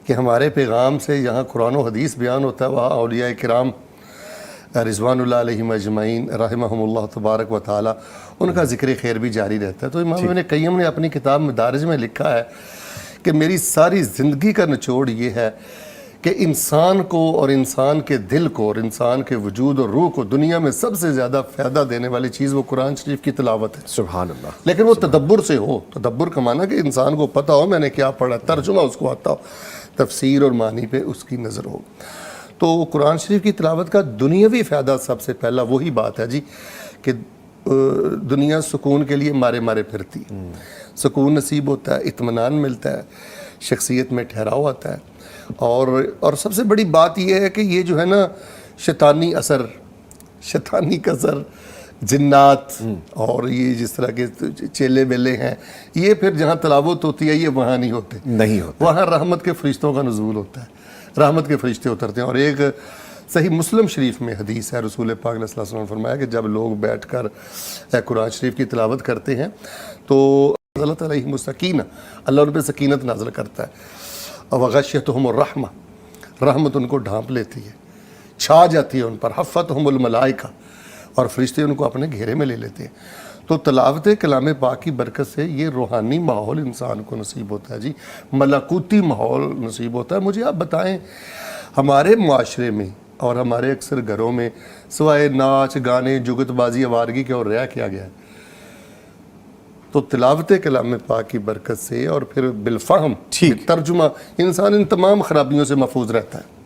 کہ ہمارے پیغام سے یہاں قرآن و حدیث بیان ہوتا ہے، وہاں اولیاء کرام رضوان اللہ علیہم اجمعین رحمہم اللہ تبارک و تعالی ان کا ذکر خیر بھی جاری رہتا ہے۔ تو امام ابن قیم نے اپنی کتاب مدارج میں لکھا ہے کہ میری ساری زندگی کا نچوڑ یہ ہے کہ انسان کو اور انسان کے دل کو اور انسان کے وجود اور روح کو دنیا میں سب سے زیادہ فائدہ دینے والی چیز وہ قرآن شریف کی تلاوت ہے۔ سبحان اللہ۔ لیکن وہ تدبر سے ہو، تدبر کا معنی کہ انسان کو پتہ ہو میں نے کیا پڑھا، ترجمہ اس کو آتا ہو، تفسیر اور معنی پہ اس کی نظر ہو۔ تو قرآن شریف کی تلاوت کا دنیاوی فائدہ سب سے پہلا وہی بات ہے جی کہ دنیا سکون کے لیے مارے مارے پھرتی ہے، سکون نصیب ہوتا ہے، اطمینان ملتا ہے، شخصیت میں ٹھہراؤ آتا ہے، اور سب سے بڑی بات یہ ہے کہ یہ جو ہے نا شیطانی اثر، شیطانی قصر، جنات اور یہ جس طرح کے چیلے بیلے ہیں، یہ پھر جہاں تلاوت ہوتی ہے یہ وہاں نہیں ہوتے، وہاں رحمت کے فرشتوں کا نزول ہوتا ہے، رحمت کے فرشتے اترتے ہیں۔ اور ایک صحیح مسلم شریف میں حدیث ہے، رسول پاک علیہ السلام نے فرمایا کہ جب لوگ بیٹھ کر قرآن شریف کی تلاوت کرتے ہیں تو اللہ علیہم السکینہ، اللہ ان پہ سکینت نازل کرتا ہے، وغشیتہم الرحمہ، رحمت ان کو ڈھانپ لیتی ہے، چھا جاتی ہے ان پر، حفتہم الملائکہ، اور فرشتے ان کو اپنے گھیرے میں لے لیتے ہیں۔ تو تلاوت کلام پاک کی برکت سے یہ روحانی ماحول انسان کو نصیب ہوتا ہے جی، ملکوتی ماحول نصیب ہوتا ہے۔ مجھے آپ بتائیں ہمارے معاشرے میں اور ہمارے اکثر گھروں میں سوائے ناچ گانے جگت بازی آوارگی کے اور رہ کیا گیا ہے؟ تو تلاوت کلام پاک کی برکت سے اور پھر بالفہم ترجمہ انسان ان تمام خرابیوں سے محفوظ رہتا ہے۔